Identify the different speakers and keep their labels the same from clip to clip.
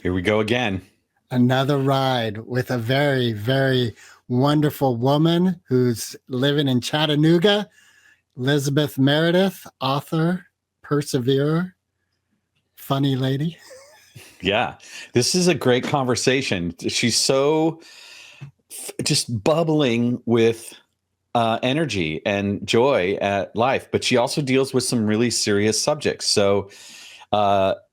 Speaker 1: Here we go again.
Speaker 2: Another ride with a very, very wonderful woman who's living in Chattanooga, Lizbeth Meredith, author, perseverer, funny lady.
Speaker 1: Yeah, this is a great conversation. She's so just bubbling with energy and joy at life, but she also deals with some really serious subjects. So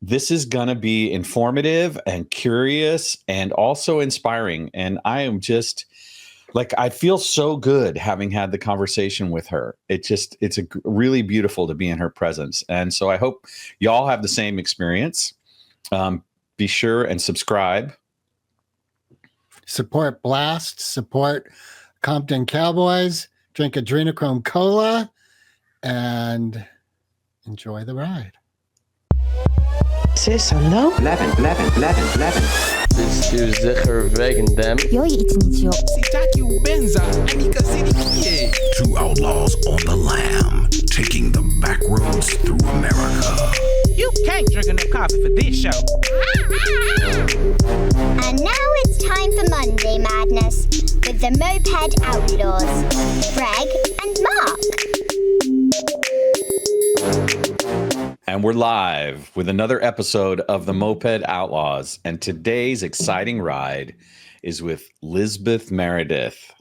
Speaker 1: this is going to be informative and curious and also inspiring. And I am just I feel so good having had the conversation with her. It's really beautiful to be in her presence. And so I hope y'all have the same experience. Be sure and subscribe.
Speaker 2: Support Blast, support Compton Cowboys, drink Adrenochrome Cola, and enjoy the ride.
Speaker 3: Sis, hallo?
Speaker 4: Blijven.
Speaker 3: Dus je zeker wegen dem.
Speaker 5: Two outlaws on the lam, taking the back roads through America.
Speaker 6: You can't drink enough coffee for this show.
Speaker 7: And now it's time for Monday Madness with the Moped Outlaws, Greg and Mark.
Speaker 1: And we're live with another episode of the Moped Outlaws. And today's exciting ride is with Lizbeth Meredith.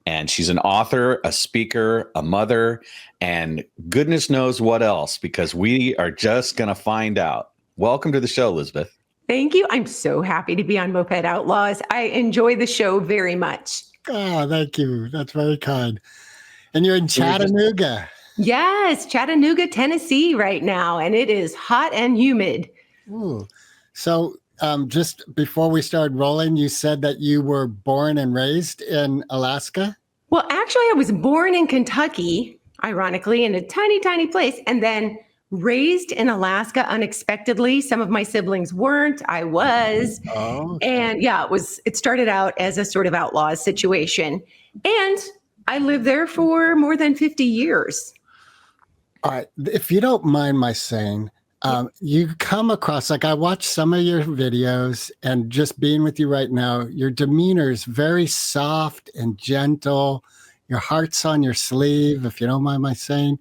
Speaker 1: And she's an author, a speaker, a mother, and goodness knows what else, because we are just going to find out. Welcome to the show, Lizbeth.
Speaker 8: Thank you. I'm so happy to be on Moped Outlaws. I enjoy the show very much.
Speaker 2: Oh, thank you. That's very kind. And you're in Chattanooga.
Speaker 8: Yes, Chattanooga, Tennessee right now, and it is hot and humid.
Speaker 2: Ooh. So just before we started rolling, you said that you were born and raised in Alaska?
Speaker 8: Well, actually, I was born in Kentucky, ironically, in a tiny, tiny place, and then raised in Alaska unexpectedly. Some of my siblings weren't. I was.
Speaker 2: Oh, okay.
Speaker 8: And yeah, it started out as a sort of Outlaws situation. And I lived there for more than 50 years.
Speaker 2: All right. If you don't mind my saying, you come across, I watched some of your videos, and just being with you right now, your demeanor is very soft and gentle. Your heart's on your sleeve, if you don't mind my saying.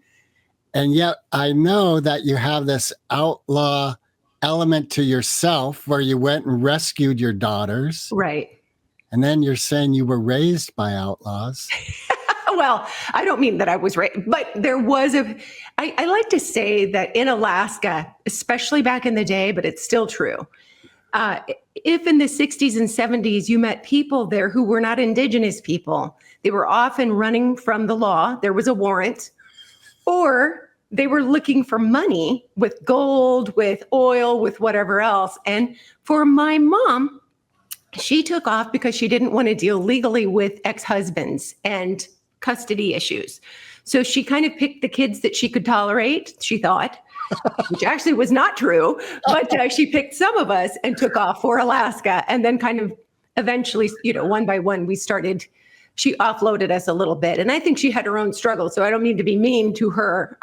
Speaker 2: And yet I know that you have this outlaw element to yourself where you went and rescued your daughters.
Speaker 8: Right.
Speaker 2: And then you're saying you were raised by outlaws.
Speaker 8: Well, I don't mean that I was raised, but there was I like to say that in Alaska, especially back in the day, but it's still true. If in the 60s and 70s, you met people there who were not indigenous people, they were often running from the law. There was a warrant, or they were looking for money with gold, with oil, with whatever else. And for my mom, she took off because she didn't want to deal legally with ex-husbands and custody issues. So she kind of picked the kids that she could tolerate, she thought, which actually was not true, but she picked some of us and took off for Alaska. And then kind of eventually, one by one, she offloaded us a little bit. And I think she had her own struggle, so I don't mean to be mean to her.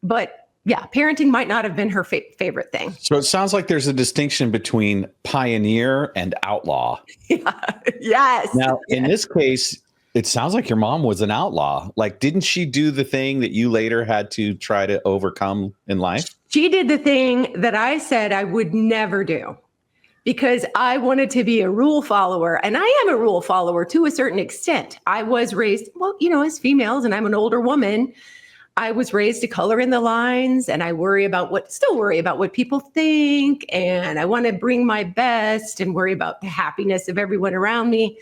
Speaker 8: But yeah, parenting might not have been her favorite thing.
Speaker 1: So it sounds like there's a distinction between pioneer and outlaw.
Speaker 8: Yeah. Yes.
Speaker 1: Now, in this case, it sounds like your mom was an outlaw. Didn't she do the thing that you later had to try to overcome in life?
Speaker 8: She did the thing that I said I would never do because I wanted to be a rule follower. And I am a rule follower to a certain extent. I was raised, as females, and I'm an older woman, I was raised to color in the lines, and I still worry about what people think. And I want to bring my best and worry about the happiness of everyone around me.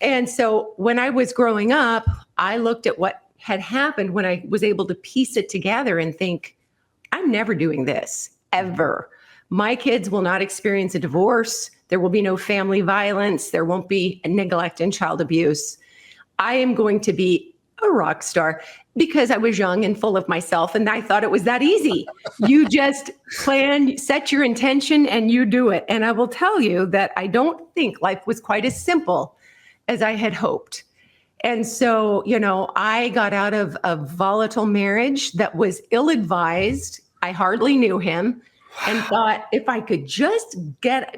Speaker 8: And so when I was growing up, I looked at what had happened when I was able to piece it together and think, I'm never doing this, ever. My kids will not experience a divorce. There will be no family violence. There won't be neglect and child abuse. I am going to be a rock star because I was young and full of myself, and I thought it was that easy. You just plan, set your intention, and you do it. And I will tell you that I don't think life was quite as simple as I had hoped. And so, I got out of a volatile marriage that was ill-advised. I hardly knew him. and thought if I could just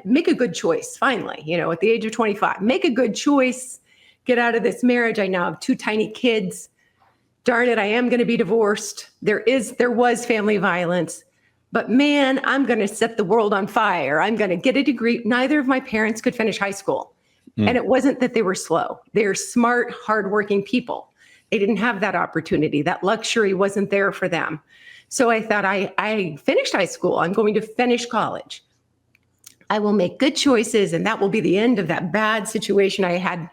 Speaker 8: make a good choice, finally, at the age of 25, make a good choice, get out of this marriage. I now have 2 tiny kids. Darn it, I am going to be divorced. There was family violence, but man, I'm going to set the world on fire. I'm going to get a degree. Neither of my parents could finish high school. And it wasn't that they were slow. They're smart, hardworking people. They didn't have that opportunity. That luxury wasn't there for them. So I thought, I finished high school. I'm going to finish college. I will make good choices, and that will be the end of that bad situation I had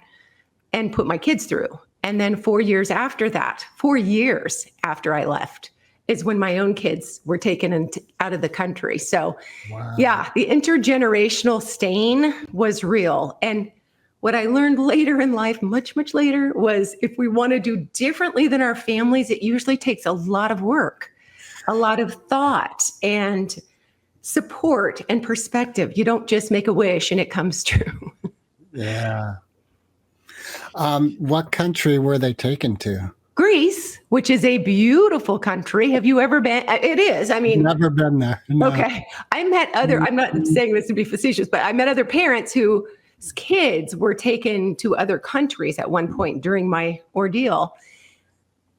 Speaker 8: and put my kids through. And then 4 years after that, 4 years after I left, is when my own kids were taken out of the country. So yeah, the intergenerational stain was real. And what I learned later in life, much, much later, was if we want to do differently than our families, it usually takes a lot of work, a lot of thought and support and perspective. You don't just make a wish and it comes true.
Speaker 2: Yeah. What country were they taken to?
Speaker 8: Greece, which is a beautiful country. Have you ever been? It is. I mean,
Speaker 2: never been there. No.
Speaker 8: Okay. I'm not saying this to be facetious, but I met other parents whose kids were taken to other countries at one point during my ordeal.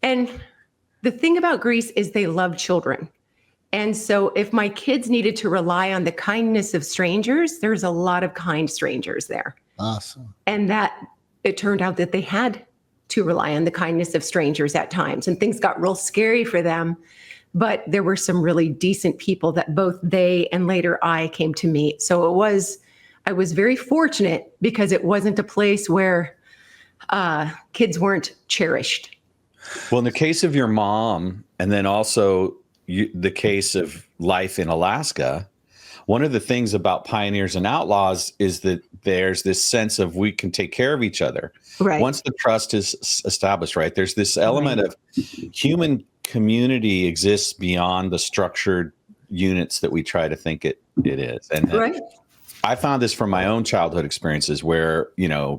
Speaker 8: And the thing about Greece is they love children. And so if my kids needed to rely on the kindness of strangers, there's a lot of kind strangers there.
Speaker 2: Awesome.
Speaker 8: And that it turned out that they had to rely on the kindness of strangers at times, and things got real scary for them. But there were some really decent people that both they and later I came to meet. So I was very fortunate because it wasn't a place where kids weren't cherished.
Speaker 1: Well, in the case of your mom, and then also the case of life in Alaska, one of the things about pioneers and outlaws is that there's this sense of we can take care of each other.
Speaker 8: Right.
Speaker 1: Once the trust is established, right? There's this element of human community exists beyond the structured units that we try to think it is. And
Speaker 8: right.
Speaker 1: I found this from my own childhood experiences where,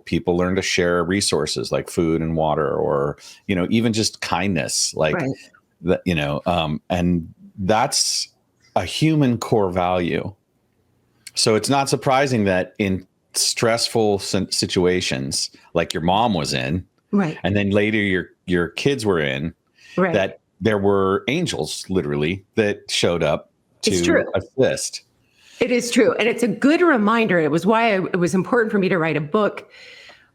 Speaker 1: people learn to share resources like food and water, or, even just kindness, like that, and that's a human core value. So it's not surprising that in stressful situations like your mom was in, right, and then later your kids were in, right, that there were angels literally that showed up to assist.
Speaker 8: It is true. And it's a good reminder. It was why it was important for me to write a book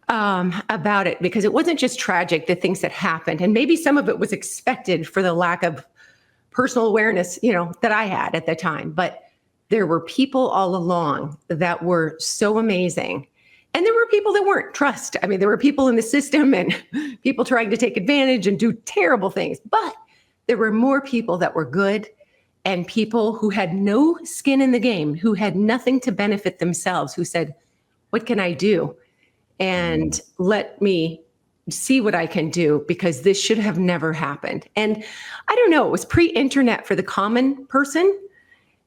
Speaker 8: about it, because it wasn't just tragic, the things that happened. And maybe some of it was expected for the lack of personal awareness, that I had at the time. But there were people all along that were so amazing. And there were people that weren't. Trust. I mean, there were people in the system and people trying to take advantage and do terrible things. But there were more people that were good, and people who had no skin in the game, who had nothing to benefit themselves, who said, what can I do? And let me see what I can do, because this should have never happened. And I don't know, it was pre-internet for the common person,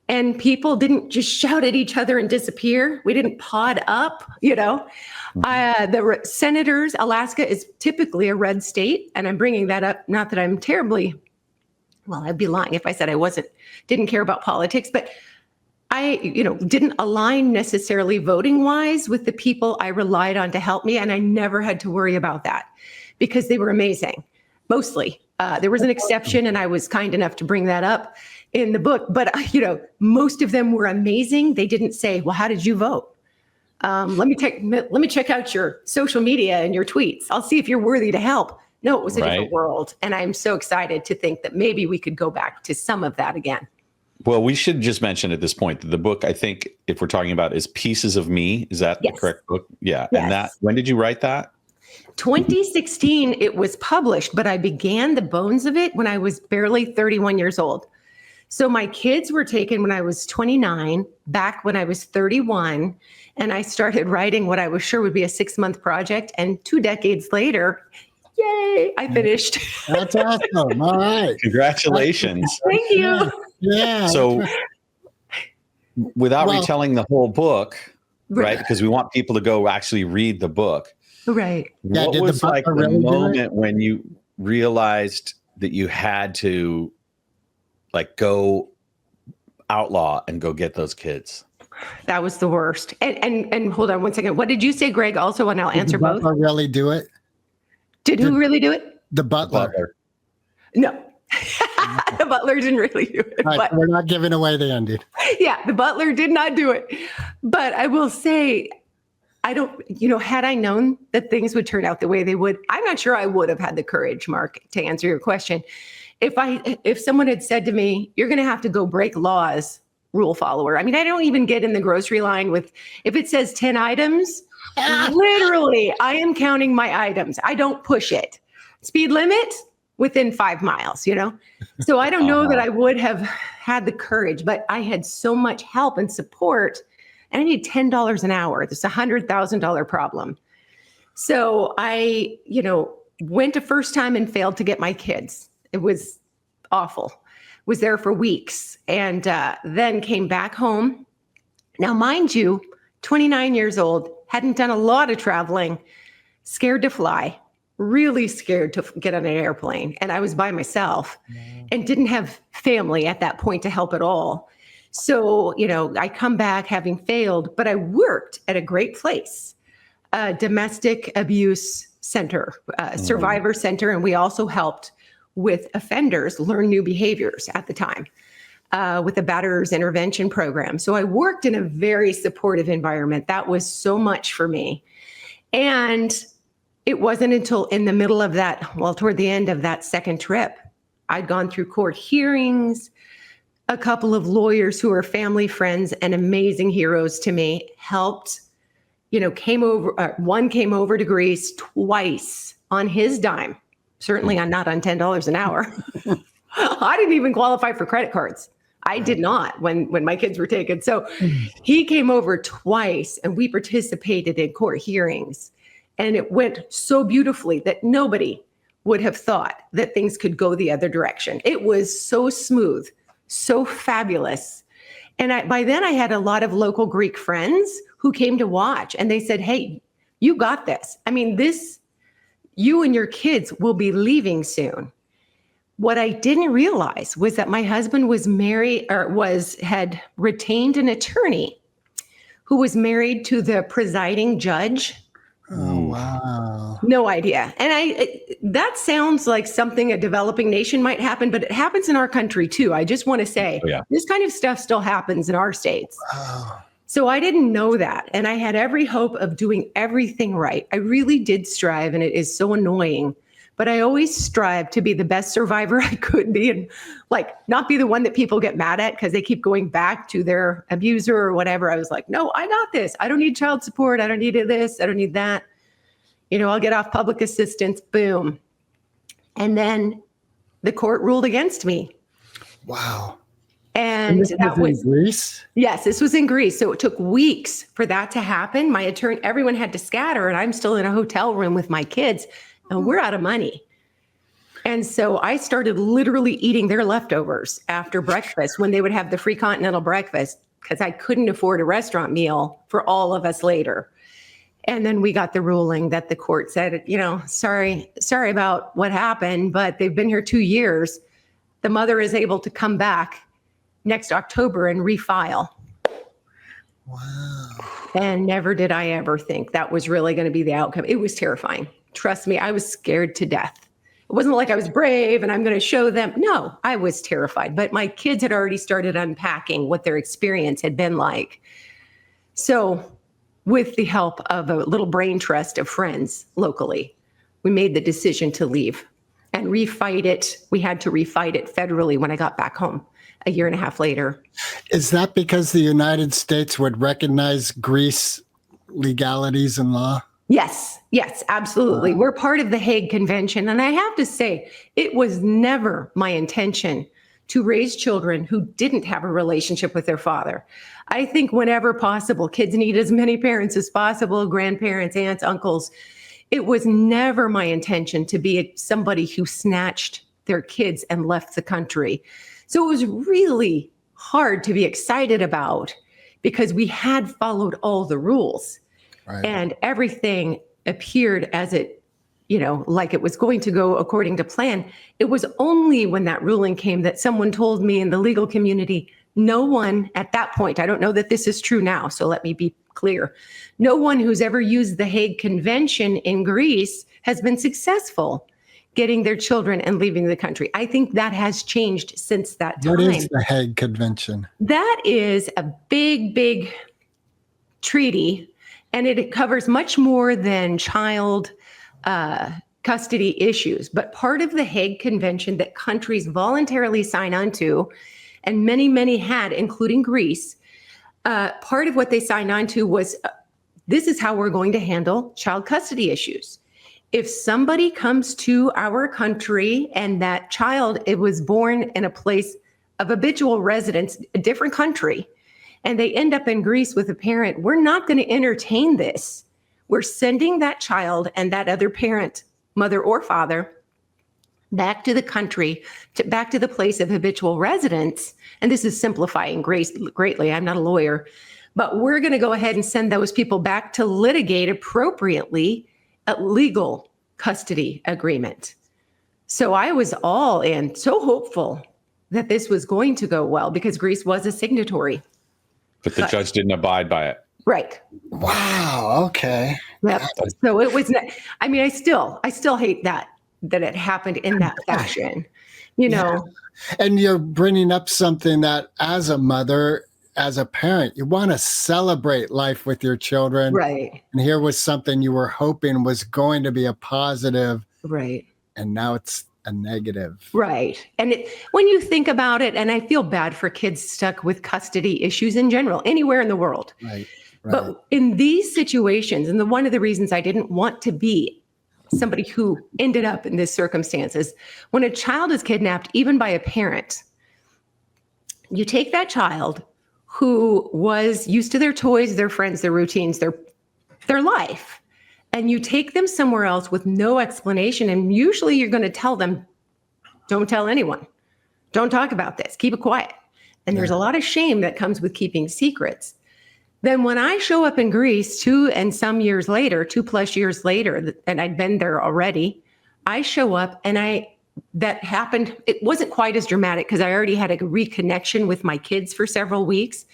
Speaker 8: and people didn't just shout at each other and disappear. We didn't pod up, The senators, Alaska is typically a red state, and I'm bringing that up, not that I'm terribly, well, I'd be lying if I said I didn't care about politics, but I, didn't align necessarily voting wise with the people I relied on to help me. And I never had to worry about that because they were amazing. Mostly. There was an exception, and I was kind enough to bring that up in the book. But, most of them were amazing. They didn't say, well, how did you vote? Let me check out your social media and your tweets. I'll see if you're worthy to help. No, it was a different world. And I'm so excited to think that maybe we could go back to some of that again.
Speaker 1: Well, we should just mention at this point that the book, I think, if we're talking about, is Pieces of Me. Is that the correct book? Yeah. Yes. And when did you write that?
Speaker 8: 2016, it was published, but I began the bones of it when I was barely 31 years old. So my kids were taken when I was 29, back when I was 31, and I started writing what I was sure would be a 6-month project. And 2 decades later, yay, I finished.
Speaker 2: That's awesome. All right.
Speaker 1: Congratulations.
Speaker 8: Thank you.
Speaker 2: Yeah.
Speaker 1: So without retelling the whole book, right? Because we want people to go actually read the book.
Speaker 8: Right.
Speaker 1: What was like the moment when you realized that you had to go outlaw and go get those kids.
Speaker 8: That was the worst. And hold on one second. What did you say, Greg? Also, and I'll answer both.
Speaker 2: Did the butler really do it?
Speaker 8: Did who really do it?
Speaker 2: The butler.
Speaker 8: No. The butler didn't really do it.
Speaker 2: Right,
Speaker 8: But
Speaker 2: we're not giving away the ending.
Speaker 8: yeah, the butler did not do it. But I will say, had I known that things would turn out the way they would, I'm not sure I would have had the courage, Mark, to answer your question. If someone had said to me, you're going to have to go break laws, rule follower. I mean, I don't even get in the grocery line with, if it says 10 items, literally, I am counting my items. I don't push it. Speed limit within 5 miles, So I don't know that I would have had the courage, but I had so much help and support, and I need $10 an hour. It's a $100,000 problem. So I, went a first time and failed to get my kids. It was awful. Was there for weeks, and then came back home. Now, mind you, 29 years old, hadn't done a lot of traveling, scared to fly, really scared to get on an airplane. And I was by myself and didn't have family at that point to help at all. So, I come back having failed, but I worked at a great place, a domestic abuse center, survivor center. And we also helped with offenders learn new behaviors at the time with the batterers intervention program. So I worked in a very supportive environment. That was so much for me. And it wasn't until in the middle of that, toward the end of that second trip, I'd gone through court hearings. A couple of lawyers who are family friends and amazing heroes to me helped, came over. One came over to Greece twice on his dime. Certainly I'm not on $10 an hour. I didn't even qualify for credit cards. I did not when my kids were taken. So he came over twice and we participated in court hearings. And it went so beautifully that nobody would have thought that things could go the other direction. It was so smooth, so fabulous. And by then I had a lot of local Greek friends who came to watch, and they said, hey, you got this. I mean, you and your kids will be leaving soon. What I didn't realize was that my husband was married had retained an attorney who was married to the presiding judge.
Speaker 2: Oh, wow.
Speaker 8: No idea. And that sounds like something a developing nation might happen, but it happens in our country too. I just want to say this kind of stuff still happens in our states.
Speaker 2: Wow.
Speaker 8: So I didn't know that. And I had every hope of doing everything right. I really did strive, and it is so annoying. But I always strive to be the best survivor I could be, and not be the one that people get mad at because they keep going back to their abuser or whatever. I was like, no, I got this. I don't need child support. I don't need this. I don't need that. I'll get off public assistance. Boom. And then the court ruled against me.
Speaker 2: Wow.
Speaker 8: And that was
Speaker 2: in Greece?
Speaker 8: Yes, this was in Greece. So it took weeks for that to happen. My attorney, everyone had to scatter, and I'm still in a hotel room with my kids, and we're out of money. And so I started literally eating their leftovers after breakfast when they would have the free continental breakfast, because I couldn't afford a restaurant meal for all of us later. And then we got the ruling that the court said, sorry about what happened, but they've been here 2 years. The mother is able to come back next October and refile.
Speaker 2: Wow.
Speaker 8: And never did I ever think that was really going to be the outcome. It was terrifying. Trust me, I was scared to death. It wasn't like I was brave and I'm going to show them. No, I was terrified. But my kids had already started unpacking what their experience had been like. So with the help of a little brain trust of friends locally, we made the decision to leave and refight it. We had to refight it federally when I got back home a year and a half later.
Speaker 2: Is that because the United States would recognize Greece legalities and law?
Speaker 8: Yes, absolutely. We're part of the Hague Convention. And I have to say, it was never my intention to raise children who didn't have a relationship with their father. I think whenever possible, kids need as many parents as possible, grandparents, aunts, uncles. It was never my intention to be somebody who snatched their kids and left the country. So it was really hard to be excited about because we had followed all the rules. Right. And everything appeared as it, like it was going to go according to plan. It was only when that ruling came that someone told me in the legal community, no one at that point, I don't know that this is true now, so let me be clear. No one who's ever used the Hague Convention in Greece has been successful getting their children and leaving the country. I think that has changed since that time.
Speaker 2: What is the Hague Convention?
Speaker 8: That is a big, big treaty, and it covers much more than child custody issues. But part of the Hague Convention that countries voluntarily sign onto, and many, many had, including Greece, part of what they signed on to was this is how we're going to handle child custody issues. If somebody comes to our country and that child, it was born in a place of habitual residence, a different country, and they end up in Greece with a parent, we're not going to entertain this. We're sending that child and that other parent, mother or father, back to the country, back to the place of habitual residence. And this is simplifying greatly. I'm not a lawyer, but we're going to go ahead and send those people back to litigate appropriately a legal custody agreement. So I was all in, so hopeful that this was going to go well because Greece was a signatory.
Speaker 1: But the judge didn't abide by it.
Speaker 8: Right.
Speaker 2: Wow. Okay.
Speaker 8: Yep. So it was, I mean, I still hate that it happened in that fashion, you know.
Speaker 2: And you're bringing up something that as a mother, as a parent, you want to celebrate life with your children.
Speaker 8: Right.
Speaker 2: And here was something you were hoping was going to be a positive.
Speaker 8: Right.
Speaker 2: And now it's a negative.
Speaker 8: Right. And when you think about it, and I feel bad for kids stuck with custody issues in general, anywhere in the world.
Speaker 2: Right.
Speaker 8: But in these situations, and one of the reasons I didn't want to be somebody who ended up in this circumstances, when a child is kidnapped, even by a parent, you take that child who was used to their toys, their friends, their routines, their life, and you take them somewhere else with no explanation. And usually you're going to tell them, don't tell anyone. Don't talk about this. Keep it quiet. And there's a lot of shame that comes with keeping secrets. Then when I show up in Greece 2+ years later, and I'd been there already, I show up and that happened. It wasn't quite as dramatic because I already had a reconnection with my kids for several weeks.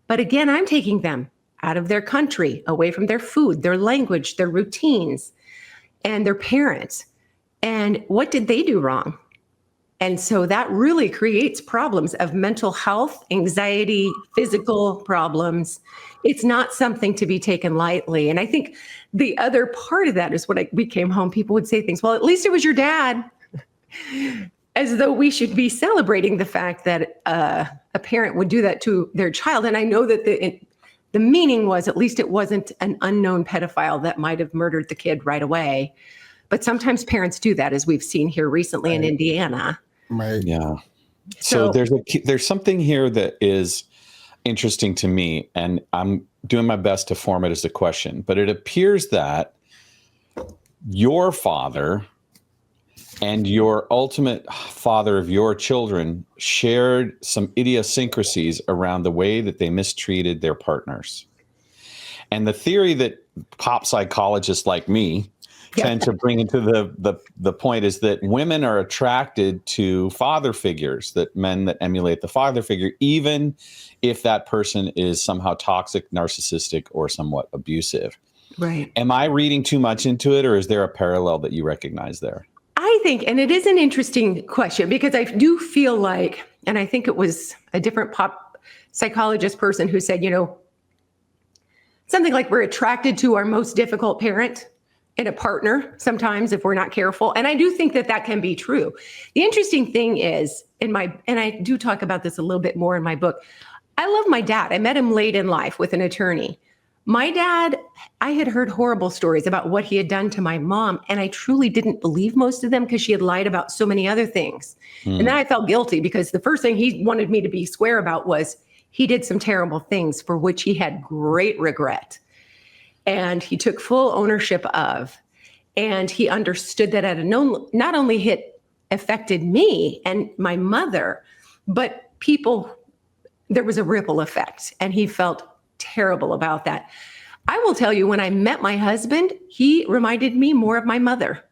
Speaker 8: But again, I'm taking them out of their country, away from their food, their language, their routines, and their parents. And what did they do wrong? And so that really creates problems of mental health, anxiety, physical problems. It's not something to be taken lightly. And I think the other part of that is when we came home, people would say things, well, at least it was your dad, as though we should be celebrating the fact that a parent would do that to their child. And I know that the meaning was at least it wasn't an unknown pedophile that might have murdered the kid right away. But sometimes parents do that, as we've seen here recently in Indiana.
Speaker 2: Right.
Speaker 1: Yeah. So there's something here that is interesting to me, and I'm doing my best to form it as a question, but it appears that your father and your ultimate father of your children shared some idiosyncrasies around the way that they mistreated their partners. And the theory that pop psychologists like me tend to bring into the point is that women are attracted to father figures, that men that emulate the father figure, even if that person is somehow toxic, narcissistic, or somewhat abusive.
Speaker 8: Right.
Speaker 1: Am I reading too much into it, or is there a parallel that you recognize there?
Speaker 8: I think, and it is an interesting question, because I do feel like, and I think it was a different pop psychologist person who said, something like we're attracted to our most difficult parent in a partner sometimes if we're not careful. And I do think that can be true. The interesting thing is, and I do talk about this a little bit more in my book, I love my dad. I met him late in life with an attorney. My dad, I had heard horrible stories about what he had done to my mom, and I truly didn't believe most of them because she had lied about so many other things. And then I felt guilty because the first thing he wanted me to be square about was he did some terrible things for which he had great regret. And he took full ownership of, and he understood that not only affected me and my mother, but people, there was a ripple effect, and he felt terrible about that. I will tell you, when I met my husband, he reminded me more of my mother.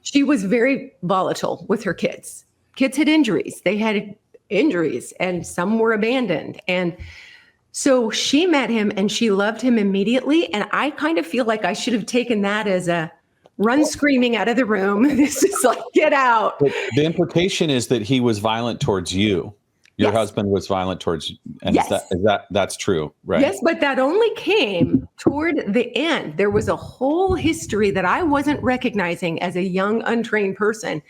Speaker 8: She was very volatile with her kids. Kids had injuries. They had injuries and some were abandoned. And so she met him and she loved him immediately. And I kind of feel like I should have taken that as a run screaming out of the room. This is like, get out.
Speaker 1: But the implication is that he was violent towards you. Your husband was violent towards you. And that's true, right?
Speaker 8: Yes, but that only came toward the end. There was a whole history that I wasn't recognizing as a young, untrained person.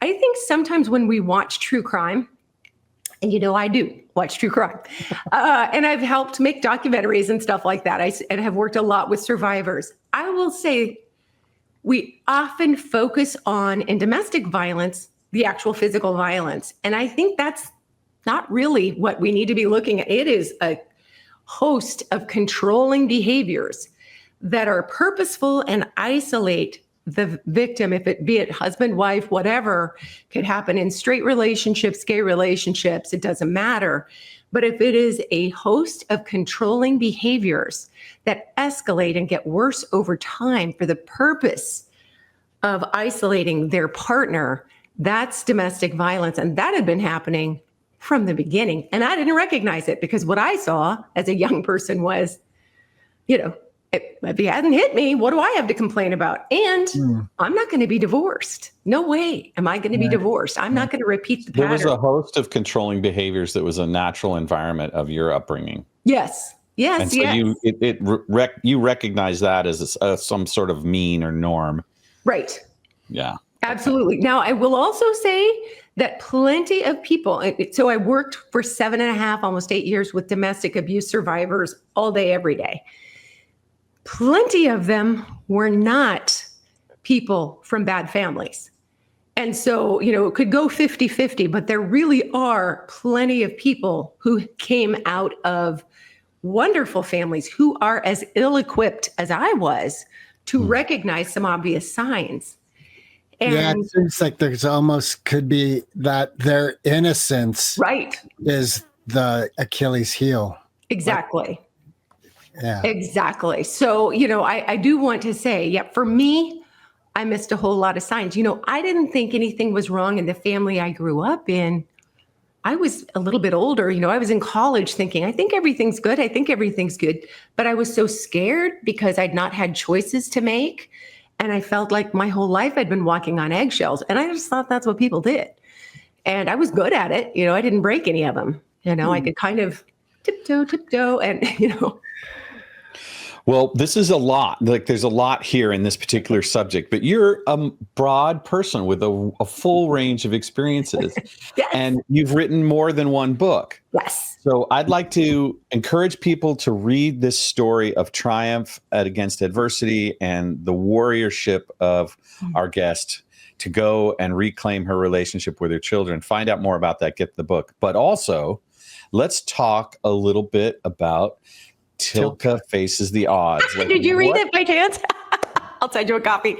Speaker 8: I think sometimes when we watch true crime, and I do watch true crime, and I've helped make documentaries and stuff like that. And have worked a lot with survivors. I will say we often focus on, in domestic violence, the actual physical violence. And I think that's not really what we need to be looking at. It is a host of controlling behaviors that are purposeful and isolate the victim, if it be it husband, wife, whatever, could happen in straight relationships, gay relationships, it doesn't matter. But if it is a host of controlling behaviors that escalate and get worse over time for the purpose of isolating their partner, that's domestic violence. And that had been happening from the beginning. And I didn't recognize it because what I saw as a young person was, if he hadn't hit me, what do I have to complain about? And I'm not going to be divorced. No way am I going to be divorced. I'm not going to repeat the pattern.
Speaker 1: There was a host of controlling behaviors that was a natural environment of your upbringing.
Speaker 8: Yes.
Speaker 1: And so you recognize that as some sort of mean or norm.
Speaker 8: Right.
Speaker 1: Yeah.
Speaker 8: Absolutely. Now, I will also say that plenty of people, so I worked for 7.5, almost 8 years with domestic abuse survivors all day, every day. Plenty of them were not people from bad families. And so, it could go 50-50, but there really are plenty of people who came out of wonderful families who are as ill-equipped as I was to recognize some obvious signs. And
Speaker 2: it seems like there's almost could be that their innocence is the Achilles heel.
Speaker 8: Exactly.
Speaker 2: Yeah.
Speaker 8: Exactly. So, I do want to say, for me, I missed a whole lot of signs. I didn't think anything was wrong in the family I grew up in. I was a little bit older. I was in college thinking, I think everything's good. I think everything's good. But I was so scared because I'd not had choices to make. And I felt like my whole life I'd been walking on eggshells. And I just thought that's what people did. And I was good at it. I didn't break any of them. I could kind of tiptoe and,
Speaker 1: Well, this is a lot. Like there's a lot here in this particular subject, but you're a broad person with a full range of experiences.
Speaker 8: Yes.
Speaker 1: And you've written more than one book.
Speaker 8: Yes.
Speaker 1: So I'd like to encourage people to read this story of triumph against adversity and the warriorship of our guest to go and reclaim her relationship with her children. Find out more about that, get the book. But also, let's talk a little bit about Tilka Faces the Odds.
Speaker 8: Did you read it by chance? I'll send you a copy.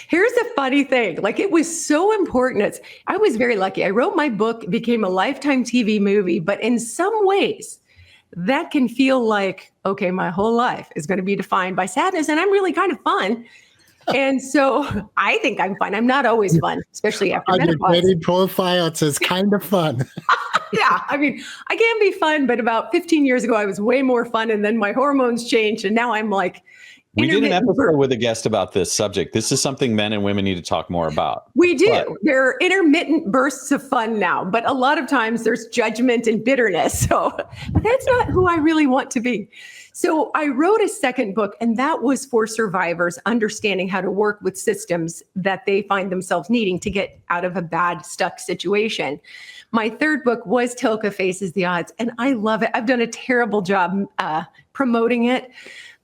Speaker 8: Here's the funny thing. It was so important. I was very lucky. I wrote my book, it became a Lifetime TV movie, but in some ways that can feel like, okay, my whole life is going to be defined by sadness and I'm really kind of fun. And so I think I'm fun. I'm not always fun, especially after menopause.
Speaker 2: On your dating profile, it says kind of fun.
Speaker 8: Yeah, I can be fun, but about 15 years ago, I was way more fun. And then my hormones changed. And now I'm like,
Speaker 1: we did an episode with a guest about this subject. This is something men and women need to talk more about.
Speaker 8: We do. There are intermittent bursts of fun now, but a lot of times there's judgment and bitterness. So but that's not who I really want to be. So I wrote a second book, and that was for survivors understanding how to work with systems that they find themselves needing to get out of a bad, stuck situation. My third book was Tilka Faces the Odds, and I love it. I've done a terrible job promoting it,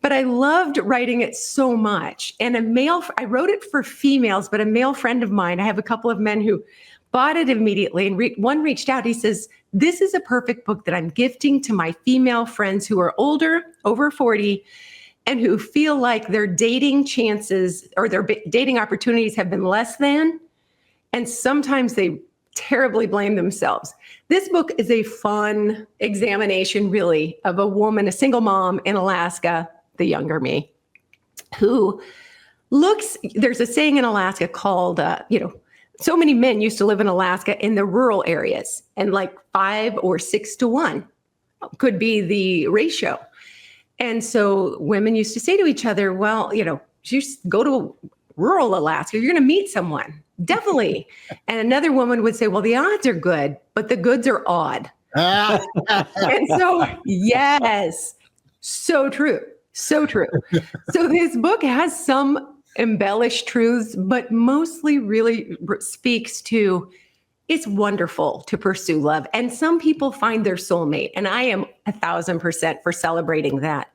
Speaker 8: but I loved writing it so much. And I wrote it for females, but a male friend of mine, I have a couple of men who bought it immediately, and one reached out. He says, this is a perfect book that I'm gifting to my female friends who are older, over 40, and who feel like their dating chances or their dating opportunities have been less than. And sometimes they terribly blame themselves. This book is a fun examination, really, of a woman, a single mom in Alaska, the younger me, who there's a saying in Alaska called, so many men used to live in Alaska in the rural areas, and like 5 or 6 to 1 could be the ratio. And so women used to say to each other, well, just go to rural Alaska, you're going to meet someone. Definitely. And another woman would say, well, the odds are good, but the goods are odd. And so, yes, so true. So true. So this book has some embellished truths, but mostly really speaks to it's wonderful to pursue love. And some people find their soulmate. And I am 1,000% for celebrating that.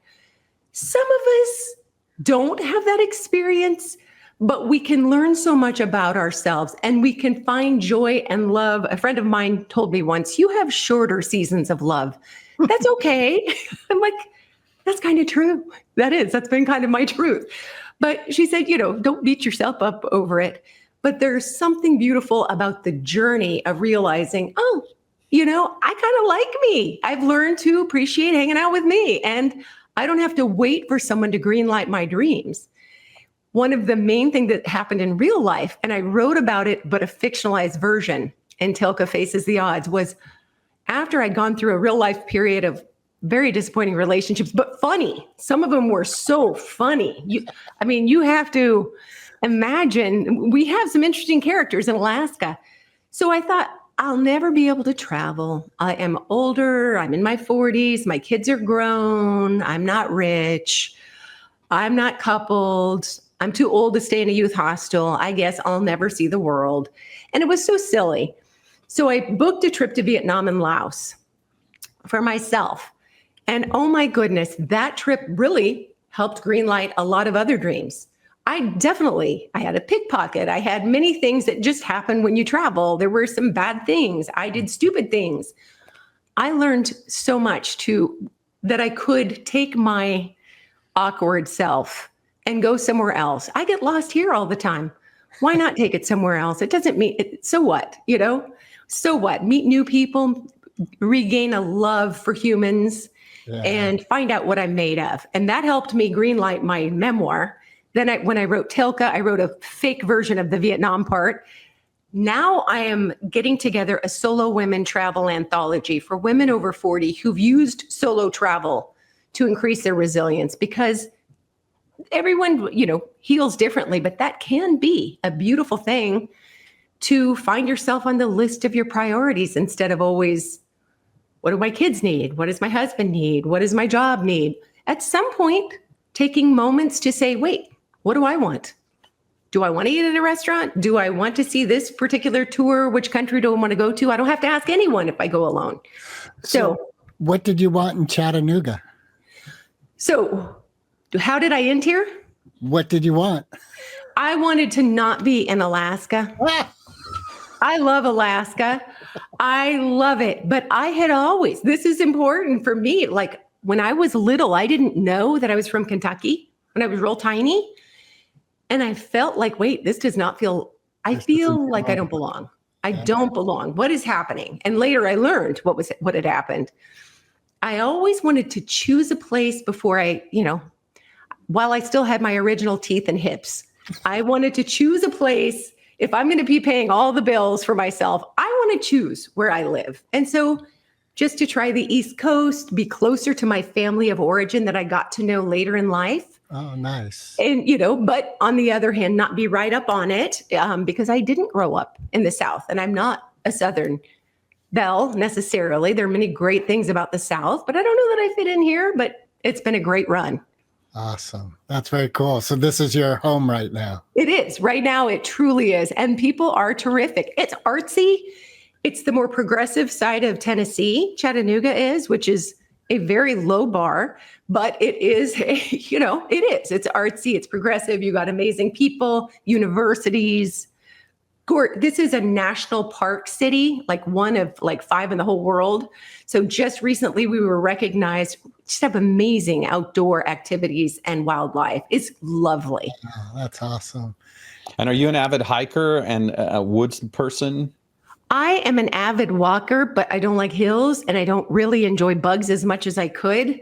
Speaker 8: Some of us don't have that experience, but we can learn so much about ourselves and we can find joy and love. A friend of mine told me once, you have shorter seasons of love. That's okay. I'm like, that's kind of true. That's been kind of my truth. But she said, don't beat yourself up over it. But there's something beautiful about the journey of realizing, I kind of like me. I've learned to appreciate hanging out with me. And I don't have to wait for someone to greenlight my dreams. One of the main things that happened in real life, and I wrote about it, but a fictionalized version in Tilka Faces the Odds, was after I'd gone through a real life period of very disappointing relationships, but funny. Some of them were so funny. You have to imagine, we have some interesting characters in Alaska. So I thought, I'll never be able to travel. I am older. I'm in my 40s. My kids are grown. I'm not rich. I'm not coupled. I'm too old to stay in a youth hostel. I guess I'll never see the world. And it was so silly. So I booked a trip to Vietnam and Laos for myself. And oh my goodness, that trip really helped greenlight a lot of other dreams. I had a pickpocket. I had many things that just happen when you travel. There were some bad things. I did stupid things. I learned so much that I could take my awkward self and go somewhere else. I get lost here all the time. Why not take it somewhere else? It doesn't mean, so what, So what? Meet new people, regain a love for humans, and find out what I'm made of. And that helped me greenlight my memoir. Then when I wrote Tilka, I wrote a fake version of the Vietnam part. Now I am getting together a solo women travel anthology for women over 40 who've used solo travel to increase their resilience, because everyone, heals differently, but that can be a beautiful thing to find yourself on the list of your priorities instead of always, what do my kids need? What does my husband need? What does my job need? At some point, taking moments to say, wait, what do I want? Do I want to eat at a restaurant? Do I want to see this particular tour? Which country do I want to go to? I don't have to ask anyone if I go alone. So
Speaker 2: what did you want in Chattanooga?
Speaker 8: So how did I end here?
Speaker 2: What did you want?
Speaker 8: I wanted to not be in Alaska. I love Alaska. I love it. But this is important for me. Like when I was little, I didn't know that I was from Kentucky when I was real tiny. And I felt like, wait, this does not feel, I feel like I don't belong. I don't belong. What is happening? And later I learned what had happened. I always wanted to choose a place before while I still had my original teeth and hips. I wanted to choose a place. If I'm going to be paying all the bills for myself, I want to choose where I live. And so just to try the East Coast, be closer to my family of origin that I got to know later in life.
Speaker 2: Oh, nice.
Speaker 8: And, but on the other hand, not be right up on it because I didn't grow up in the South and I'm not a Southern belle necessarily. There are many great things about the South, but I don't know that I fit in here, but it's been a great run.
Speaker 2: Awesome. That's very cool. So this is your home right now.
Speaker 8: It is. Right now, it truly is. And people are terrific. It's artsy. It's the more progressive side of Tennessee, Chattanooga is, which is a very low bar, but it is, it is. It's artsy. It's progressive. You got amazing people, universities. This is a national park city, like one of 5 in the whole world. So just recently we were recognized, just have amazing outdoor activities and wildlife. It's lovely.
Speaker 2: Oh, that's awesome.
Speaker 1: And are you an avid hiker and a woods person?
Speaker 8: I am an avid walker, but I don't like hills and I don't really enjoy bugs as much as I could.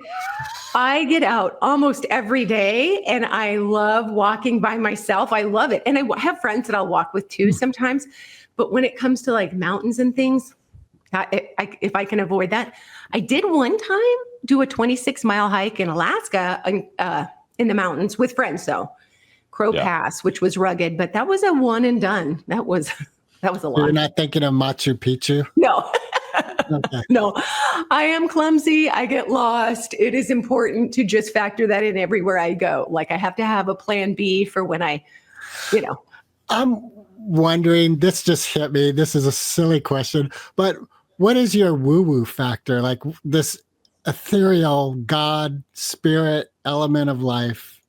Speaker 8: I get out almost every day and I love walking by myself. I love it. And I have friends that I'll walk with too sometimes. But when it comes to like mountains and things, if I can avoid that, I did one time do a 26-mile hike in Alaska in the mountains with friends, though. Crow Pass, which was rugged, but that was a one and done. That was a lot.
Speaker 2: You're not thinking of Machu Picchu?
Speaker 8: No.
Speaker 2: Okay.
Speaker 8: No, I am clumsy. I get lost. It is important to just factor that in everywhere I go. Like I have to have a plan B for when I'm
Speaker 2: wondering, this just hit me. This is a silly question, but what is your woo-woo factor? Like this ethereal God, spirit element of life.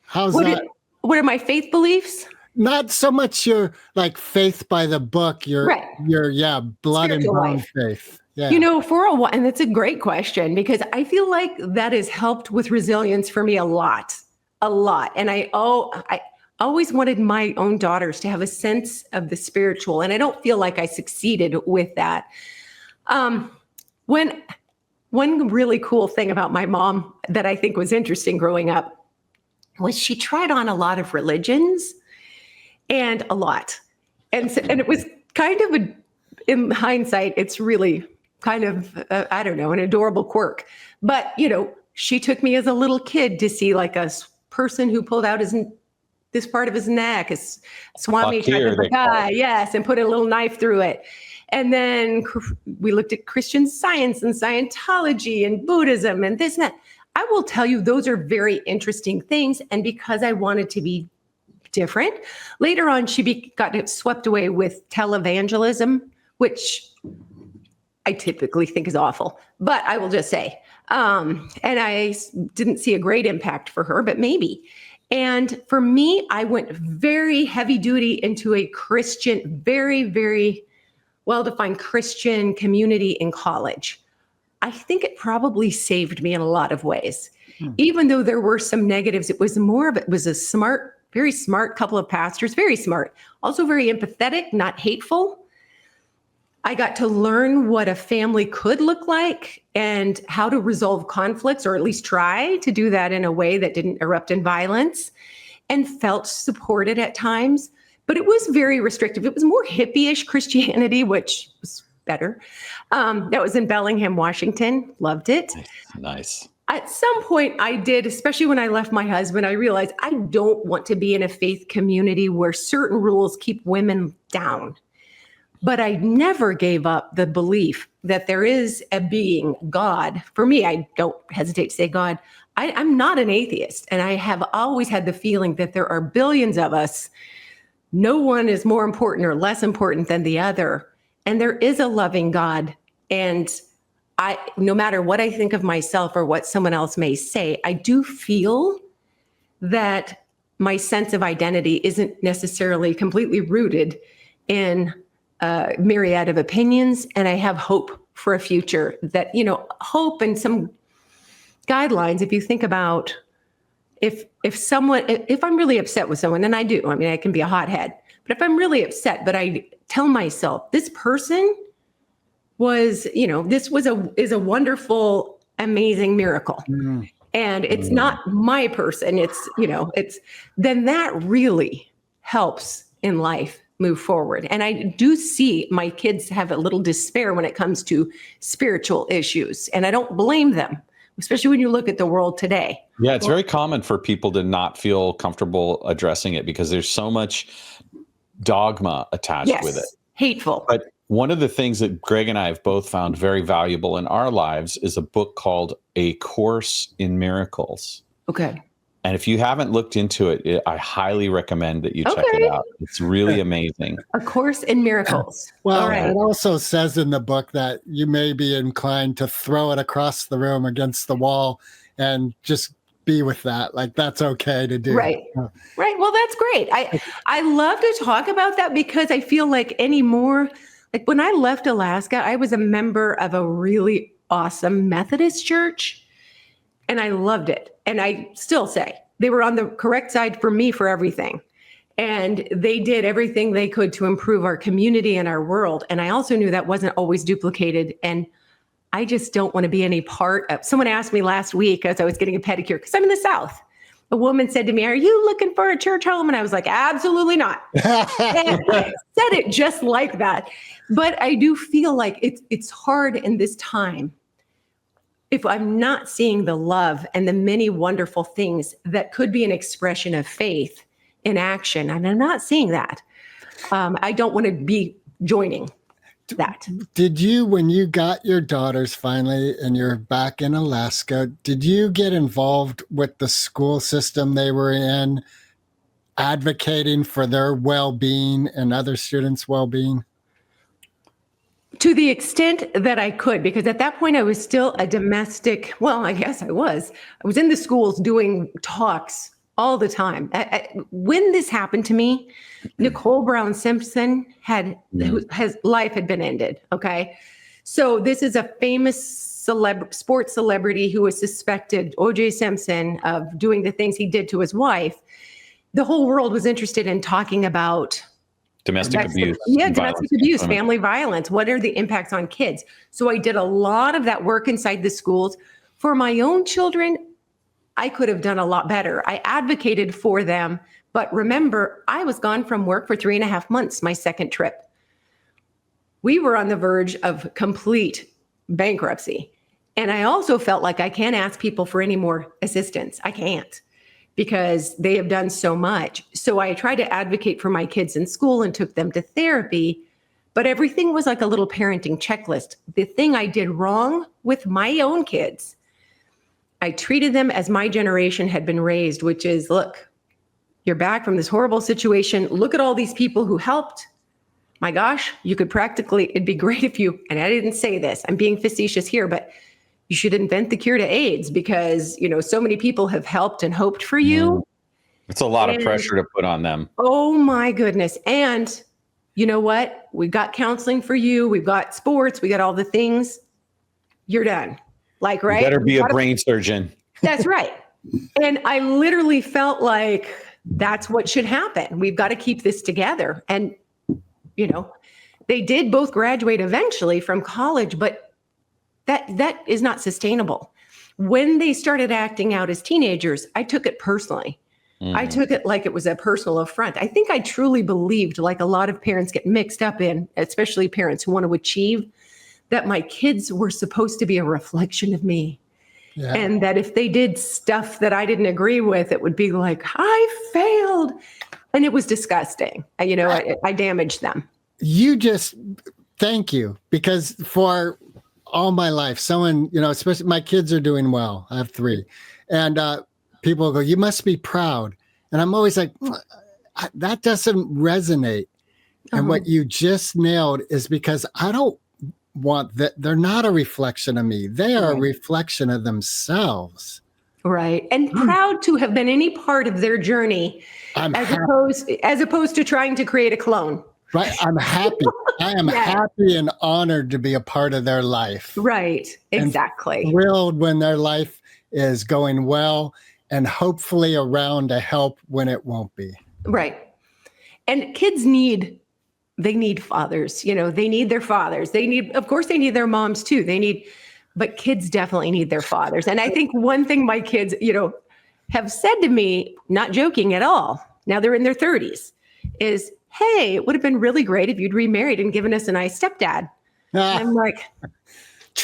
Speaker 2: How's that?
Speaker 8: What are my faith beliefs?
Speaker 2: Not so much your like faith by the book, your blood and bone faith. Yeah.
Speaker 8: For a while, and it's a great question because I feel like that has helped with resilience for me a lot. And I always wanted my own daughters to have a sense of the spiritual, and I don't feel like I succeeded with that. One really cool thing about my mom that I think was interesting growing up was she tried on a lot of religions. And a lot. And it was kind of in hindsight, it's really kind of, an adorable quirk. But, she took me as a little kid to see like a person who pulled out this part of his neck, a Swami type of a guy. Yes. And put a little knife through it. And then we looked at Christian Science and Scientology and Buddhism and this and that. I will tell you, those are very interesting things. And because I wanted to be different. Later on, she got swept away with televangelism, which I typically think is awful, but I will just say, and I didn't see a great impact for her, but maybe. And for me, I went very heavy duty into a Christian, very, very well-defined Christian community in college. I think it probably saved me in a lot of ways. Even though there were some negatives, it was a very smart couple of pastors, very smart, also very empathetic, not hateful. I got to learn what a family could look like and how to resolve conflicts, or at least try to do that in a way that didn't erupt in violence, and felt supported at times. But it was very restrictive. It was more hippie-ish Christianity, which was better. That was in Bellingham, Washington. Loved it.
Speaker 1: Nice.
Speaker 8: At some point I did, especially when I left my husband, I realized I don't want to be in a faith community where certain rules keep women down. But I never gave up the belief that there is a being, God. For me, I don't hesitate to say God. I'm not an atheist. And I have always had the feeling that there are billions of us. No one is more important or less important than the other. And there is a loving God. And no matter what I think of myself or what someone else may say, I do feel that my sense of identity isn't necessarily completely rooted in a myriad of opinions. And I have hope for a future that, hope and some guidelines. If you think about if I'm really upset with someone, and I do, I can be a hothead, but if I'm really upset, but I tell myself this person was, this is a wonderful, amazing miracle. And it's not my person. Then that really helps in life move forward. And I do see my kids have a little despair when it comes to spiritual issues. And I don't blame them, especially when you look at the world today.
Speaker 1: Yeah, it's very common for people to not feel comfortable addressing it because there's so much dogma attached with it.
Speaker 8: Hateful.
Speaker 1: But one of the things that Greg and I have both found very valuable in our lives is a book called A Course in Miracles.
Speaker 8: Okay.
Speaker 1: And if you haven't looked into it, I highly recommend that you check it out. It's really amazing.
Speaker 8: A Course in Miracles.
Speaker 2: Well,
Speaker 8: all right.
Speaker 2: It also says in the book that you may be inclined to throw it across the room against the wall and just be with that. Like that's okay to do.
Speaker 8: Right. Right. Well, that's great. I love to talk about that because I feel like like when I left Alaska, I was a member of a really awesome Methodist church and I loved it. And I still say they were on the correct side for me for everything. And they did everything they could to improve our community and our world. And I also knew that wasn't always duplicated. And I just don't want to be any part of. Someone asked me last week as I was getting a pedicure, because I'm in the South. A woman said to me, "Are you looking for a church home?" And I was like, "Absolutely not." And I said it just like that. But I do feel like it's hard in this time if I'm not seeing the love and the many wonderful things that could be an expression of faith in action. And I'm not seeing that. I don't want to be joining that.
Speaker 2: Did you, when you got your daughters finally and you're back in Alaska, did you get involved with the school system they were in, advocating for their well-being and other students' well-being?
Speaker 8: To the extent that I could, because at that point I was still a domestic, well, I guess I was in the schools doing talks all the time. When this happened to me, Nicole Brown Simpson his life had been ended. Okay. So this is a famous sports celebrity who was suspected, O.J. Simpson, of doing the things he did to his wife. The whole world was interested in talking about
Speaker 1: domestic abuse.
Speaker 8: Yeah, domestic abuse, family violence. What are the impacts on kids? So I did a lot of that work inside the schools. For my own children, I could have done a lot better. I advocated for them. But remember, I was gone from work for 3.5 months, my second trip. We were on the verge of complete bankruptcy. And I also felt like I can't ask people for any more assistance. I can't, because they have done so much. So I tried to advocate for my kids in school and took them to therapy, but everything was like a little parenting checklist. The thing I did wrong with my own kids, I treated them as my generation had been raised, which is, look, you're back from this horrible situation. Look at all these people who helped. My gosh, you could practically, it'd be great if you, and I didn't say this, I'm being facetious here, but you should invent the cure to AIDS, because, so many people have helped and hoped for you.
Speaker 1: It's a lot of pressure to put on them.
Speaker 8: Oh my goodness. And you know what? We've got counseling for you. We've got sports. We got all the things. You're done. Like, right?
Speaker 1: You better be a brain surgeon.
Speaker 8: That's right. And I literally felt like that's what should happen. We've got to keep this together. And, they did both graduate eventually from college, but that is not sustainable. When they started acting out as teenagers, I took it personally. I took it like it was a personal affront. I think I truly believed, like a lot of parents get mixed up in, especially parents who want to achieve, that my kids were supposed to be a reflection of me. Yeah. And that if they did stuff that I didn't agree with, it would be like, I failed. And it was disgusting. I damaged them.
Speaker 2: Thank you. Because for all my life, someone, especially my kids are doing well. I have 3. And people go, you must be proud. And I'm always like, that doesn't resonate. And what you just nailed is because I don't want that. They're not a reflection of me. They are a reflection of themselves.
Speaker 8: Right. And proud to have been any part of their journey as opposed to trying to create a clone.
Speaker 2: Right. I'm happy. I am happy and honored to be a part of their life.
Speaker 8: Right. Exactly.
Speaker 2: And thrilled when their life is going well, and hopefully around to help when it won't be.
Speaker 8: Right. And kids need fathers. They need their fathers. Of course they need their moms too. But kids definitely need their fathers. And I think one thing my kids, have said to me, not joking at all, now they're in their 30s, is, hey, it would have been really great if you'd remarried and given us a nice stepdad. I'm like,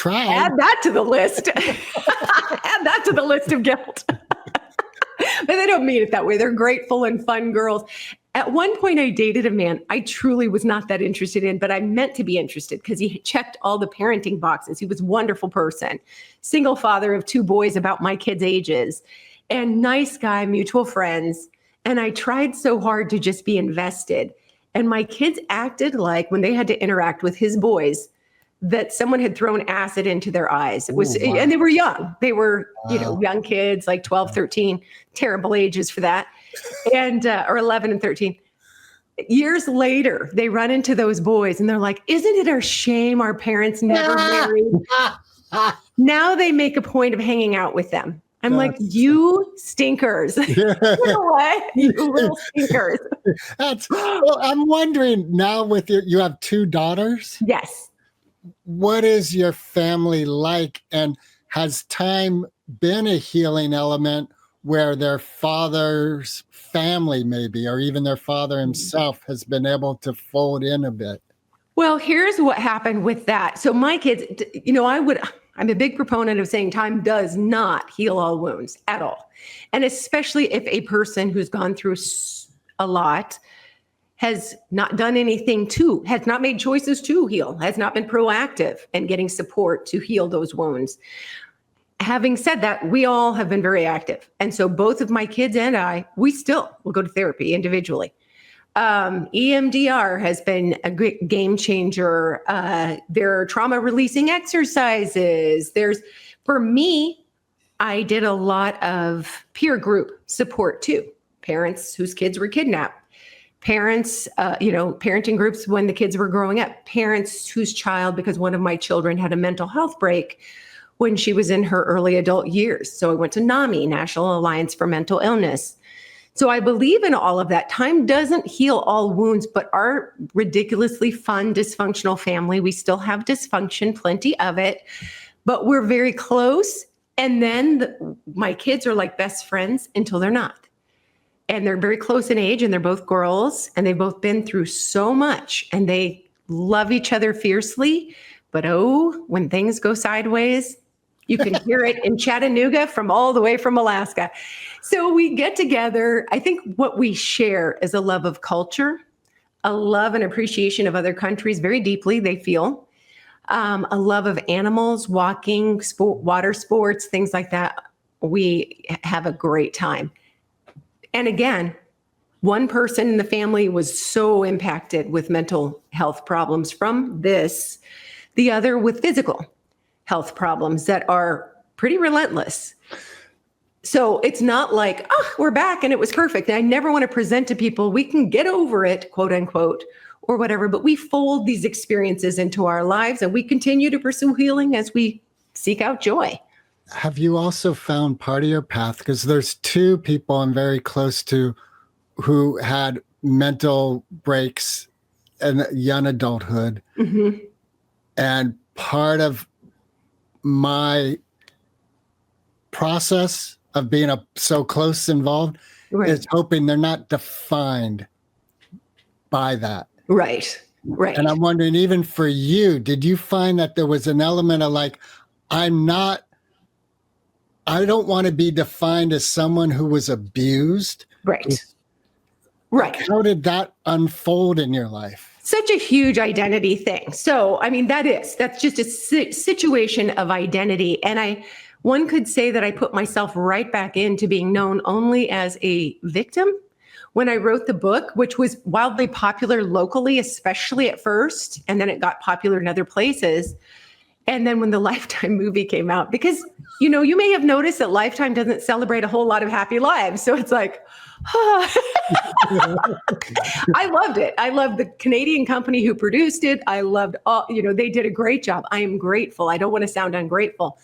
Speaker 8: add that to the list. Add that to the list of guilt. But they don't mean it that way. They're grateful and fun girls. At one point, I dated a man I truly was not that interested in, but I meant to be interested because he checked all the parenting boxes. He was a wonderful person, single father of 2 boys about my kids' ages, and nice guy, mutual friends. And I tried so hard to just be invested. And my kids acted like, when they had to interact with his boys, that someone had thrown acid into their eyes. It was, and they were young. They were, young kids, like 12, 13, terrible ages for that. And, or 11 and 13. Years later, they run into those boys and they're like, isn't it a shame our parents never married? Now they make a point of hanging out with them. I'm like, you stinkers. Get away, you little stinkers.
Speaker 2: Well, I'm wondering now with you have 2 daughters.
Speaker 8: Yes.
Speaker 2: What is your family like? And has time been a healing element where their father's family maybe, or even their father himself has been able to fold in a bit?
Speaker 8: Well, here's what happened with that. So my kids, I'm a big proponent of saying time does not heal all wounds at all. And especially if a person who's gone through a lot has not done anything has not made choices to heal, has not been proactive in getting support to heal those wounds. Having said that, we all have been very active. And so both of my kids and I, we still will go to therapy individually. EMDR has been a great game changer. There are trauma releasing exercises. For me, I did a lot of peer group support too. Parents whose kids were kidnapped, parents, parenting groups when the kids were growing up, parents whose child, because one of my children had a mental health break when she was in her early adult years. So I went to NAMI, National Alliance for Mental Illness. So I believe in all of that. Time doesn't heal all wounds, but our ridiculously fun, dysfunctional family, we still have dysfunction, plenty of it, but we're very close. And then my kids are like best friends until they're not. And they're very close in age and they're both girls and they've both been through so much and they love each other fiercely. But when things go sideways, you can hear it in Chattanooga from all the way from Alaska. So we get together. I think what we share is a love of culture, a love and appreciation of other countries very deeply, they feel, a love of animals, walking, water sports, things like that. We have a great time. And again, one person in the family was so impacted with mental health problems from this, the other with physical health problems that are pretty relentless. So it's not like, we're back and it was perfect. And I never want to present to people, we can get over it, quote unquote, or whatever, but we fold these experiences into our lives and we continue to pursue healing as we seek out joy.
Speaker 2: Have you also found part of your path? Because there's 2 people I'm very close to who had mental breaks in young adulthood. Mm-hmm. And part of my process of being so close involved is hoping they're not defined by that.
Speaker 8: Right.
Speaker 2: And I'm wondering, even for you, did you find that there was an element of like, I don't want to be defined as someone who was abused?
Speaker 8: Right.
Speaker 2: How did that unfold in your life?
Speaker 8: Such a huge identity thing. So, I mean, that's just a situation of identity. And one could say that I put myself right back into being known only as a victim when I wrote the book, which was wildly popular locally, especially at first, and then it got popular in other places. And then when the Lifetime movie came out, because, you may have noticed that Lifetime doesn't celebrate a whole lot of happy lives. So it's like, I loved it. I loved the Canadian company who produced it. I loved they did a great job. I am grateful. I don't want to sound ungrateful,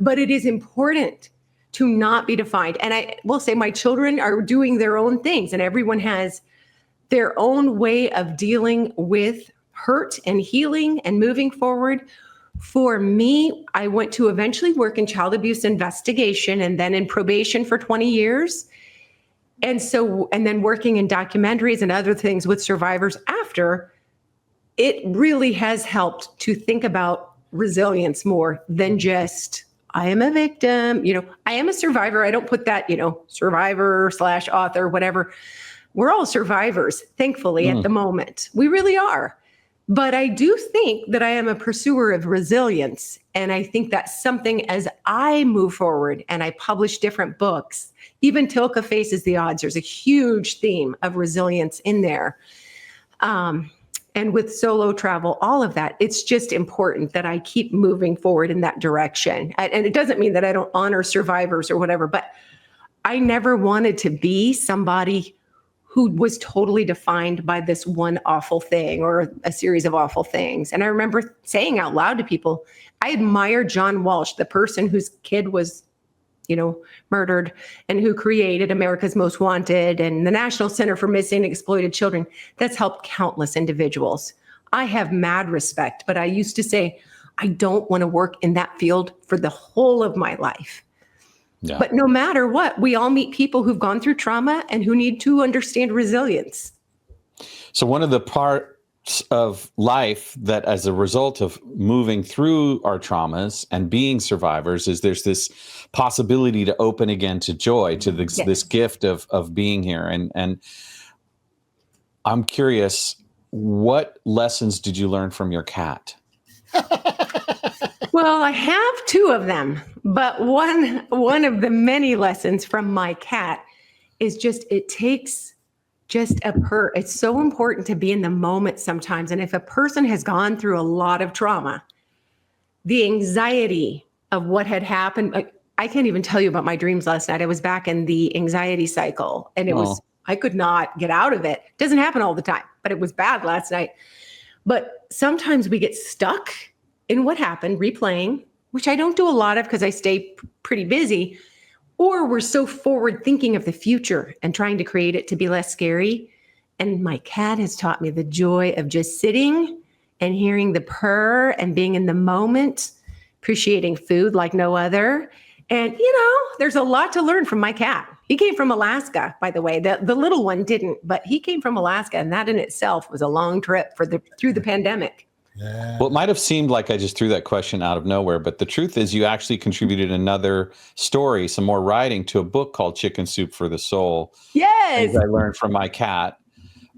Speaker 8: but it is important to not be defined. And I will say my children are doing their own things and everyone has their own way of dealing with hurt and healing and moving forward. For me, I went to eventually work in child abuse investigation and then in probation for 20 years. And then working in documentaries and other things with survivors after, it really has helped to think about resilience more than just, I am a victim, I am a survivor. I don't put that, survivor/author, whatever. We're all survivors, thankfully, at the moment. We really are. But I do think that I am a pursuer of resilience. And I think that's something as I move forward and I publish different books, even Tilka Faces the Odds, there's a huge theme of resilience in there. And with solo travel, all of that, it's just important that I keep moving forward in that direction. And it doesn't mean that I don't honor survivors or whatever, but I never wanted to be somebody who was totally defined by this one awful thing or a series of awful things. And I remember saying out loud to people, I admire John Walsh, the person whose kid was murdered, and who created America's Most Wanted and the National Center for Missing and Exploited Children. That's helped countless individuals. I have mad respect, but I used to say, I don't want to work in that field for the whole of my life.
Speaker 1: Yeah.
Speaker 8: But no matter what, we all meet people who've gone through trauma and who need to understand resilience.
Speaker 1: So one of the parts of life that, as a result of moving through our traumas and being survivors, is there's this possibility to open again to joy, to this gift of being here. And I'm curious, what lessons did you learn from your cat?
Speaker 8: Well, I have two of them, but one of the many lessons from my cat is it takes it's so important to be in the moment sometimes. And if a person has gone through a lot of trauma, the anxiety of what had happened, I can't even tell you about my dreams last night. I was back in the anxiety cycle, and I could not get out of it. It doesn't happen all the time, but it was bad last night. But sometimes we get stuck in what happened, replaying, which I don't do a lot of because I stay pretty busy. Or we're so forward thinking of the future and trying to create it to be less scary. And my cat has taught me the joy of just sitting and hearing the purr and being in the moment, appreciating food like no other. And, there's a lot to learn from my cat. He came from Alaska, by the way. The little one didn't, but he came from Alaska. And that in itself was a long trip through the pandemic.
Speaker 2: Yeah.
Speaker 1: Well, it might have seemed like I just threw that question out of nowhere, but the truth is you actually contributed another story, some more writing, to a book called Chicken Soup for the Soul.
Speaker 8: Yes.
Speaker 1: Things I learned from my cat,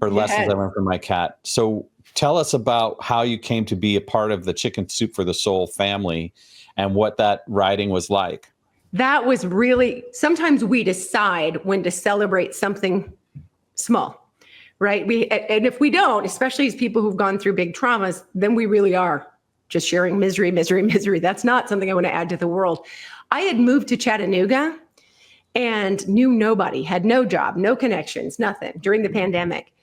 Speaker 1: or lessons I learned from my cat. So tell us about how you came to be a part of the Chicken Soup for the Soul family and what that writing was like.
Speaker 8: That was really, sometimes we decide when to celebrate something small. Right. And if we don't, especially as people who've gone through big traumas, then we really are just sharing misery. That's not something I want to add to the world. I had moved to Chattanooga and knew nobody, had no job, no connections, nothing during the pandemic.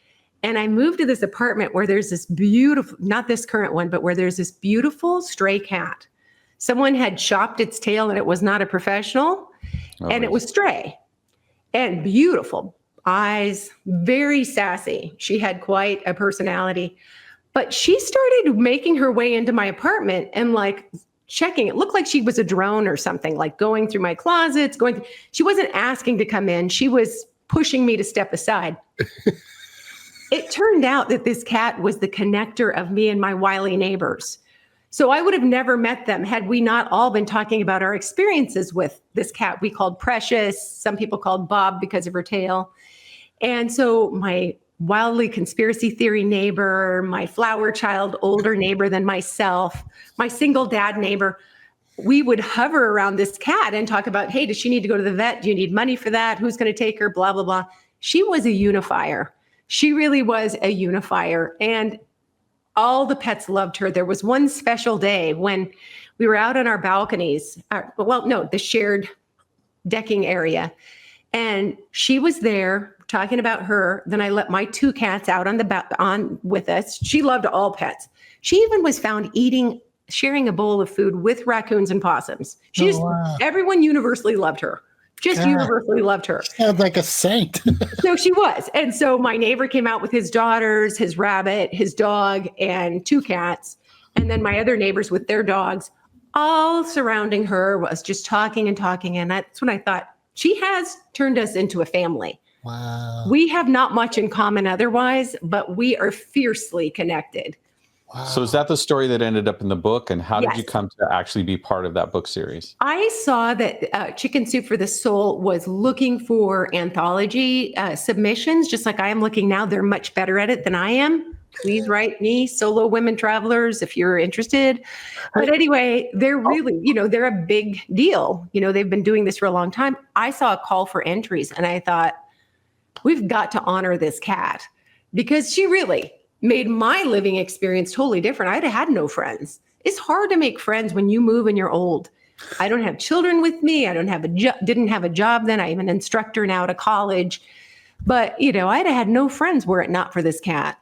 Speaker 8: And I moved to this apartment where there's this beautiful, not this current one, but where there's this beautiful stray cat. Someone had chopped its tail and it was not a professional, and it was stray and beautiful. Eyes, very sassy. She had quite a personality, but she started making her way into my apartment and checking. It looked like she was a drone or something, like going through my closets, she wasn't asking to come in. She was pushing me to step aside. It turned out that this cat was the connector of me and my wily neighbors. So I would have never met them had we not all been talking about our experiences with this cat we called Precious. Some people called Bob because of her tail. And so my wildly conspiracy theory neighbor, my flower child, older neighbor than myself, my single dad neighbor, we would hover around this cat and talk about, hey, does she need to go to the vet? Do you need money for that? Who's going to take her? Blah, blah, blah. She was a unifier. She really was a unifier. And all the pets loved her. There was one special day when we were out on our balconies, the shared decking area. And she was there talking about her. Then I let my two cats out on with us. She loved all pets. She even was found sharing a bowl of food with raccoons and possums. Everyone universally loved her. Universally loved her.
Speaker 2: Sounds like a saint.
Speaker 8: So she was. And so my neighbor came out with his daughters, his rabbit, his dog, and two cats. And then my other neighbors with their dogs, all surrounding her, was just talking and talking. And that's when I thought, she has turned us into a family.
Speaker 2: Wow.
Speaker 8: We have not much in common otherwise, but we are fiercely connected.
Speaker 2: Wow.
Speaker 1: So is that the story that ended up in the book? And how did you come to actually be part of that book series?
Speaker 8: I saw that Chicken Soup for the Soul was looking for anthology submissions, just like I am looking now. They're much better at it than I am. Please write me, solo women travelers, if you're interested. But anyway, they're really, they're a big deal. They've been doing this for a long time. I saw a call for entries and I thought, we've got to honor this cat because she really made my living experience totally different. I'd had no friends. It's hard to make friends when you move and you're old. I don't have children with me. I didn't have a job then. I'm an instructor now to college. But, I'd had no friends were it not for this cat.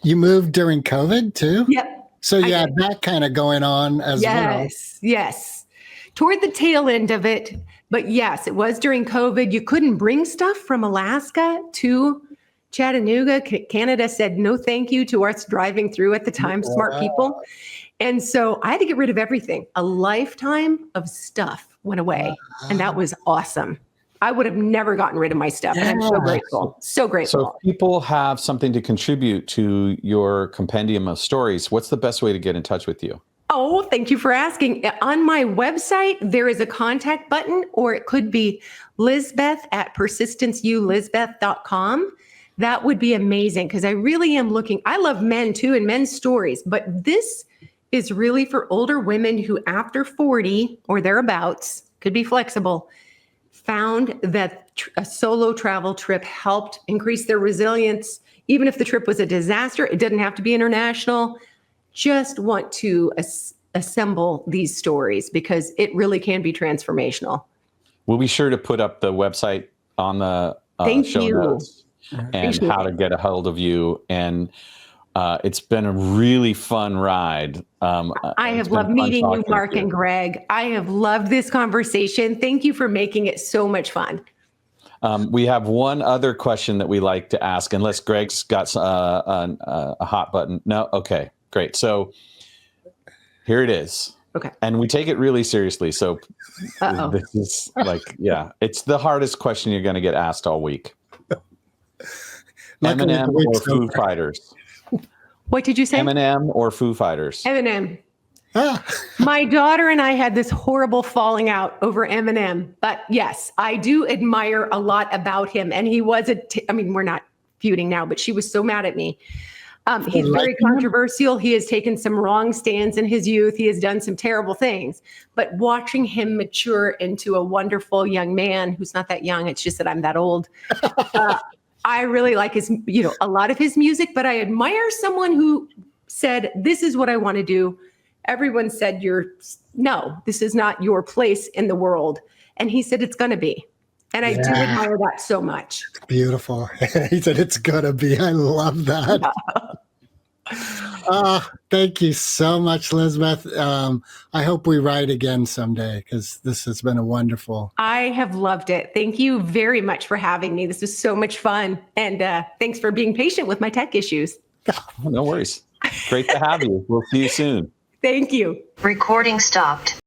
Speaker 2: You moved during COVID too?
Speaker 8: Yep.
Speaker 2: So you had that kind of going on as well.
Speaker 8: Yes. Toward the tail end of it, But yes, it was during COVID. You couldn't bring stuff from Alaska to Chattanooga. Canada said no thank you to us driving through at the time, smart people. And so I had to get rid of everything. A lifetime of stuff went away. And that was awesome. I would have never gotten rid of my stuff. And I'm so grateful. So grateful.
Speaker 1: So if people have something to contribute to your compendium of stories, what's the best way to get in touch with you?
Speaker 8: Oh, thank you for asking. On my website, there is a contact button, or it could be Lizbeth at persistenceulizbeth.com. That would be amazing, because I really am looking. I love men too and men's stories, but this is really for older women who after 40 or thereabouts, could be flexible, found that a solo travel trip helped increase their resilience. Even if the trip was a disaster, it didn't have to be international. Just want to assemble these stories because it really can be transformational.
Speaker 1: We'll be sure to put up the website on the show notes and how to get a hold of you. And it's been a really fun ride.
Speaker 8: I have loved meeting you, Mark and Greg. I have loved this conversation. Thank you for making it so much fun.
Speaker 1: We have one other question that we like to ask, unless Greg's got a hot button. No? Okay, great. So here it is.
Speaker 8: Okay.
Speaker 1: And we take it really seriously. So this is it's the hardest question you're going to get asked all week. M&M or Foo Fighters?
Speaker 8: What did you say?
Speaker 1: M&M or Foo Fighters?
Speaker 8: M&M. My daughter and I had this horrible falling out over M&M, but yes, I do admire a lot about him. And he was we're not feuding now, but she was so mad at me. He's very controversial. He has taken some wrong stands in his youth. He has done some terrible things, but watching him mature into a wonderful young man who's not that young. It's just that I'm that old. I really like a lot of his music, but I admire someone who said, this is what I want to do. Everyone said, no, this is not your place in the world. And he said, it's going to be. And I do admire that so much.
Speaker 2: It's beautiful. He said, it's going to be. I love that. Thank you so much, Lizbeth. I hope we ride again someday, because this has been a wonderful.
Speaker 8: I have loved it. Thank you very much for having me. This was so much fun. And thanks for being patient with my tech issues.
Speaker 1: No worries. Great to have you. We'll see you soon.
Speaker 8: Thank you.
Speaker 4: Recording stopped.